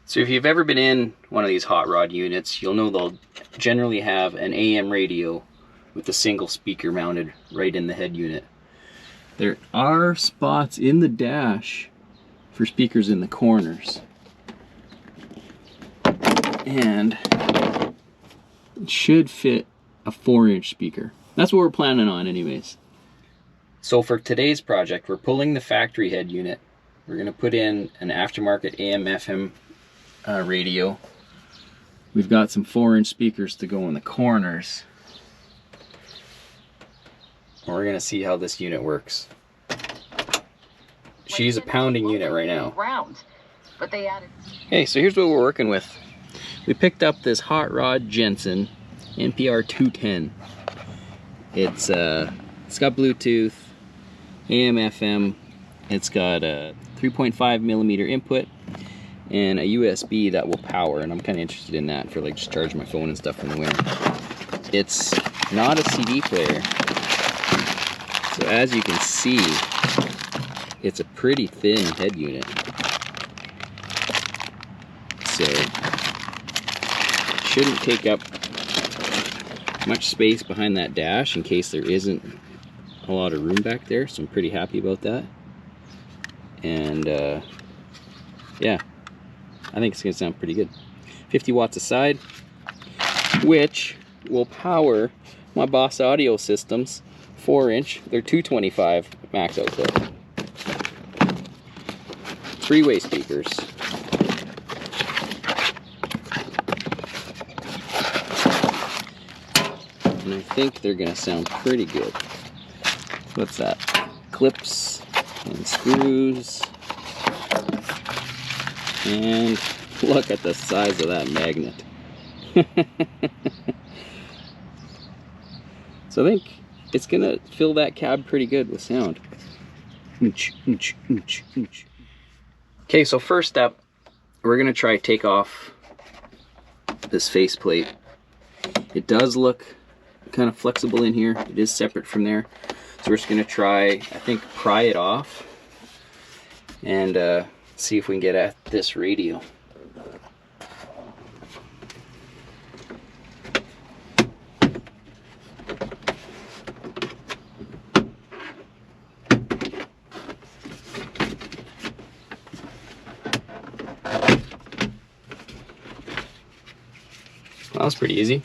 So if you've ever been in one of these hot rod units, you'll know they'll generally have an AM radio with a single speaker mounted right in the head unit. There are spots in the dash for speakers in the corners. And it should fit a 4-inch speaker. That's what we're planning on anyways. So for today's project, we're pulling the factory head unit. We're going to put in an aftermarket AM FM radio. We've got some 4-inch speakers to go in the corners. We're going to see how this unit works. She's a pounding unit right now. Okay, so here's what we're working with. We picked up this Hot Rod Jensen NPR 210. It's got Bluetooth, AM FM. It's got a 3.5 millimeter input and a USB that will power, and I'm kind of interested in that for like just charging my phone and stuff in the winter. It's not a CD player, so as you can see, it's a pretty thin head unit. So it shouldn't take up much space behind that dash in case there isn't a lot of room back there, so I'm pretty happy about that. And yeah, I think it's gonna sound pretty good. 50 watts a side, which will power my Boss Audio systems, 4-inch. They're 225 max output. 3-way speakers. And I think they're gonna sound pretty good. What's that? Clips and screws. And look at the size of that magnet. So I think it's gonna fill that cab pretty good with sound. Okay, so first up, we're gonna try to take off this faceplate. It does look kind of flexible in here. It is separate from there. So we're just gonna try, I think, pry it off and see if we can get at this radio. Well, that's pretty easy.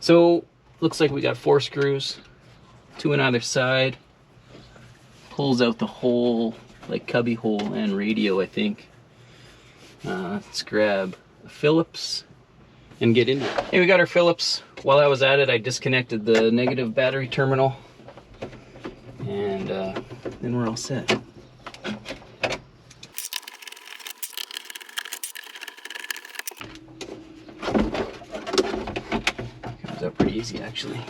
So looks like we got 4 screws, 2 on either side. Pulls out the whole like cubby hole and radio, I think. Let's grab a Phillips and get into it. Hey, we got our Phillips. While I was at it, I disconnected the negative battery terminal, and then we're all set. Comes out pretty easy, actually.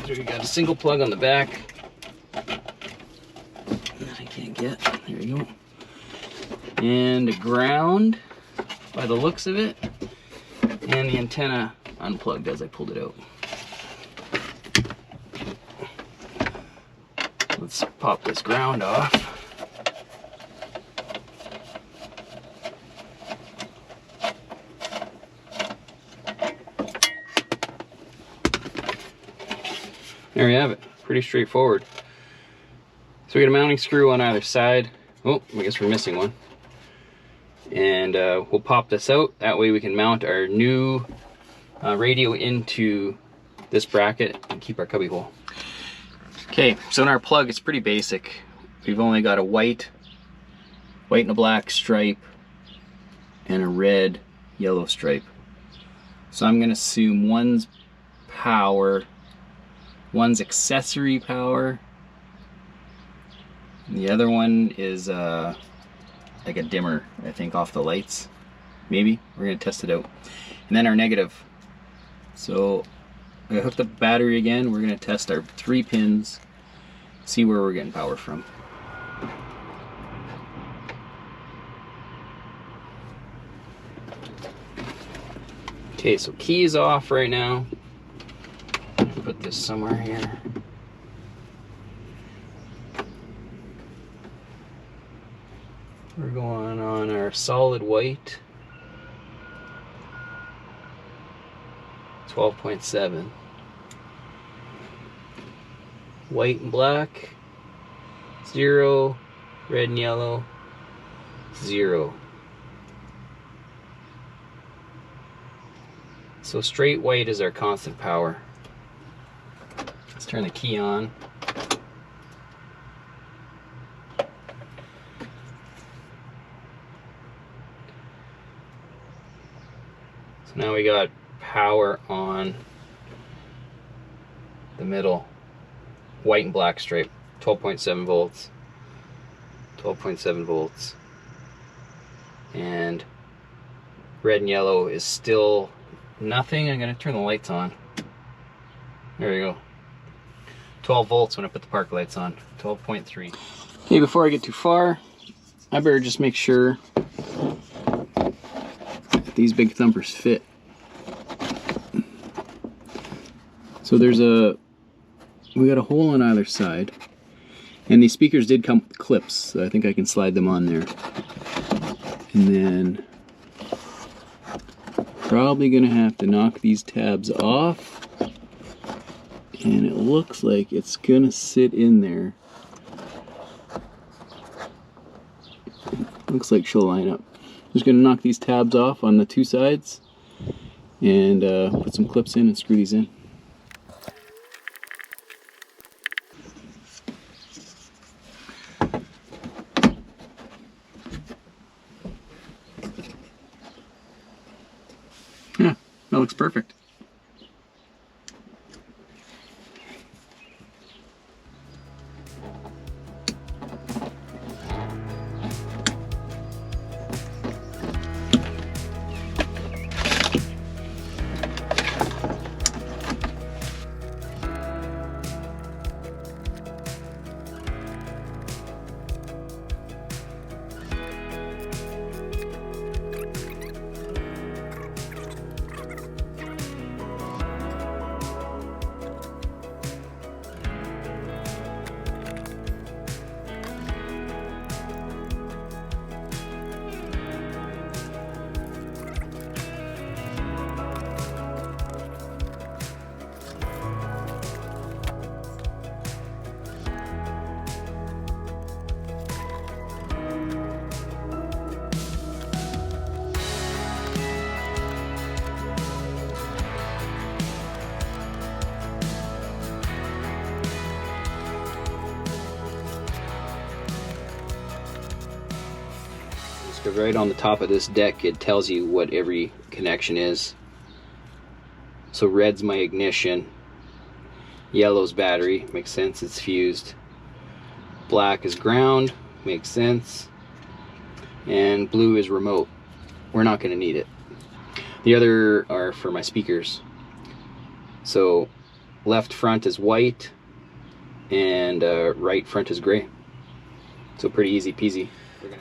So we got a single plug on the back that I can't get. There we go. And a ground by the looks of it. And the antenna unplugged as I pulled it out. Let's pop this ground off. There we have it. Pretty straightforward. So we got a mounting screw on either side. Oh, I guess we're missing one. And we'll pop this out. That way we can mount our new radio into this bracket and keep our cubby hole. Okay, so in our plug, it's pretty basic. We've only got a white and a black stripe, and a red, yellow stripe. So I'm gonna assume one's power, one's accessory power, and the other one is like a dimmer, I think, off the lights. Maybe. We're gonna test it out. And then our negative. So I hooked up the battery again. We're gonna test our 3 pins, see where we're getting power from. Okay, so key is off right now. Put this somewhere here. on our solid white, 12.7. White and black, 0. Red and yellow, 0. So straight white is our constant power. Let's turn the key on. So now we got power on the middle, white and black stripe, 12.7 volts, 12.7 volts. And red and yellow is still nothing. I'm gonna turn the lights on. There you go. 12 volts when I put the park lights on, 12.3. Okay, before I get too far, I better just make sure these big thumpers fit. So we got a hole on either side, and these speakers did come with clips, so I think I can slide them on there. And then probably gonna have to knock these tabs off, and it looks like it's gonna sit in there. Looks like she'll line up. Just gonna knock these tabs off on the two sides and put some clips in and screw these in. Yeah, that looks perfect. Because right on the top of this deck it tells you what every connection is. So red's my ignition, yellow's battery, makes sense, it's fused, black is ground, makes sense, and blue is remote. We're not going to need it. The other are for my speakers. So left front is white and right front is gray. So pretty easy peasy.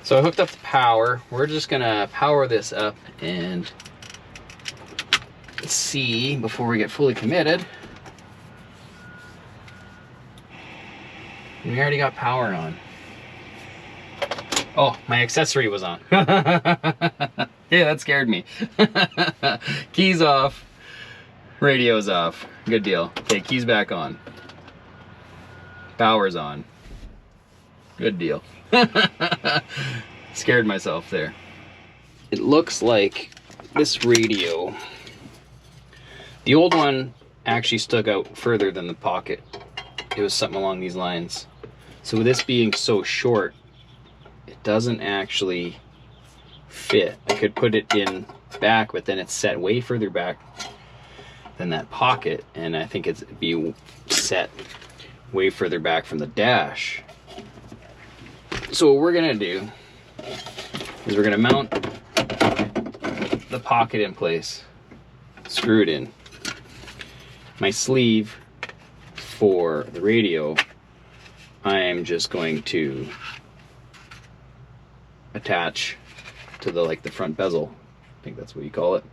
So I hooked up the power. We're just gonna power this up and see before we get fully committed. We already got power on. Oh, my accessory was on. Yeah, that scared me. Keys off, radio's off. Good deal. Okay, keys back on. Power's on. Good deal. Scared myself there. It looks like this radio, the old one actually stuck out further than the pocket. It was something along these lines. So with this being so short, it doesn't actually fit. I could put it in back, but then it's set way further back than that pocket, and I think it'd be set way further back from the dash. So what we're gonna do is we're gonna mount the pocket in place, screw it in. My sleeve for the radio, I'm just going to attach to the front bezel. I think that's what you call it.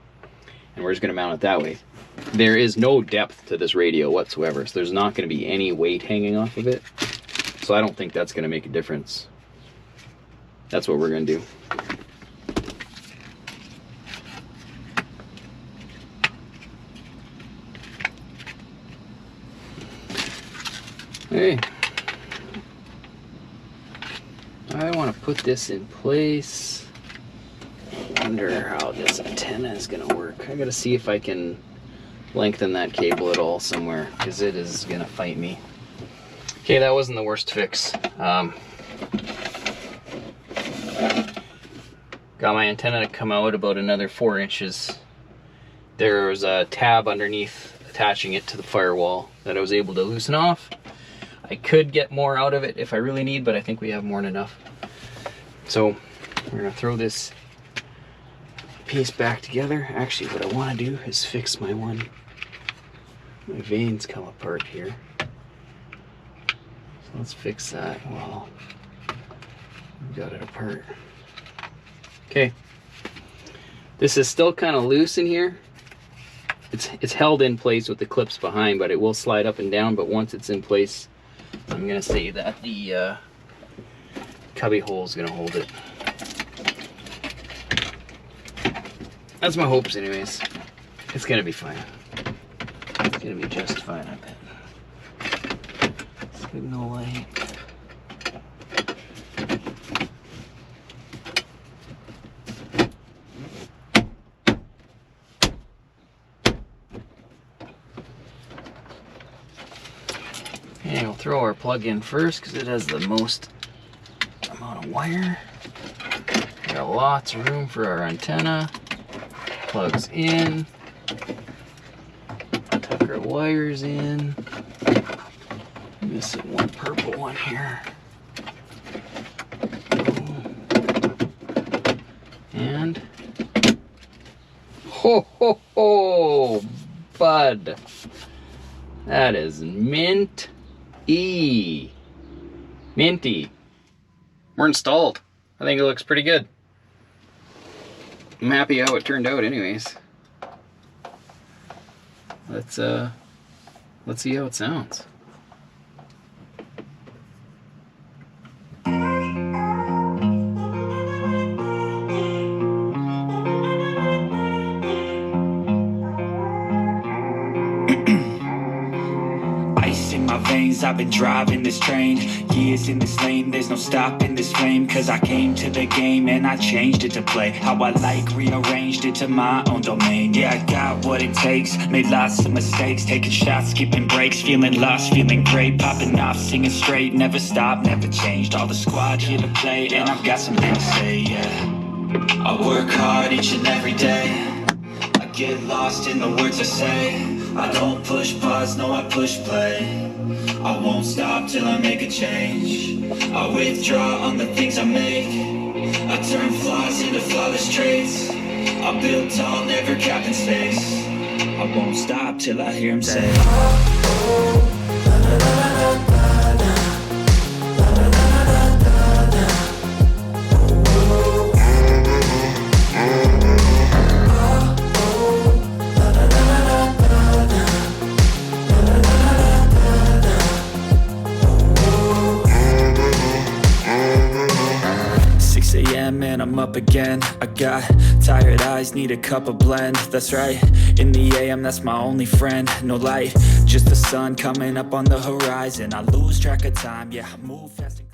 And we're just gonna mount it that way. There is no depth to this radio whatsoever, so there's not gonna be any weight hanging off of it. So I don't think that's gonna make a difference. That's what we're gonna do. Okay. I want to put this in place. I wonder how this antenna is going to work. I got to see if I can lengthen that cable at all somewhere, because it is going to fight me. Okay, that wasn't the worst fix. Got my antenna to come out about another 4 inches. There was a tab underneath attaching it to the firewall that I was able to loosen off. I could get more out of it if I really need, but I think we have more than enough. So we're gonna throw this piece back together. Actually, what I want to do is fix my veins come apart here. So let's fix that while we've got it apart. Okay, this is still kind of loose in here. It's held in place with the clips behind, but it will slide up and down. But once it's in place, I'm gonna say that the cubby hole is gonna hold it. That's my hopes anyways. It's gonna be fine. It's gonna be just fine, I bet. Signal light. Okay, we'll throw our plug in first because it has the most amount of wire. Got lots of room for our antenna. Plugs in. Tuck our wires in. Missing one purple one here. And ho ho ho, bud. That is mint. Minty. We're installed. I think it looks pretty good. I'm happy how it turned out anyways. Let's see how it sounds. I've been driving this train, years in this lane, there's no stopping this flame. Cause I came to the game and I changed it to play how I like, rearranged it to my own domain. Yeah, I got what it takes, made lots of mistakes, taking shots, skipping breaks, feeling lost, feeling great, popping off, singing straight, never stopped, never changed. All the squad here to play, and I've got something to say, yeah. I work hard each and every day, I get lost in the words I say. I don't push pause, no, I push play. I won't stop till I make a change. I withdraw on the things I make. I turn flaws into flawless traits. I build tall, never capped in space. I won't stop till I hear him say, and I'm up again. I got tired eyes, need a cup of blend. That's right, in the AM, that's my only friend. No light, just the sun coming up on the horizon. I lose track of time, yeah, I move fast and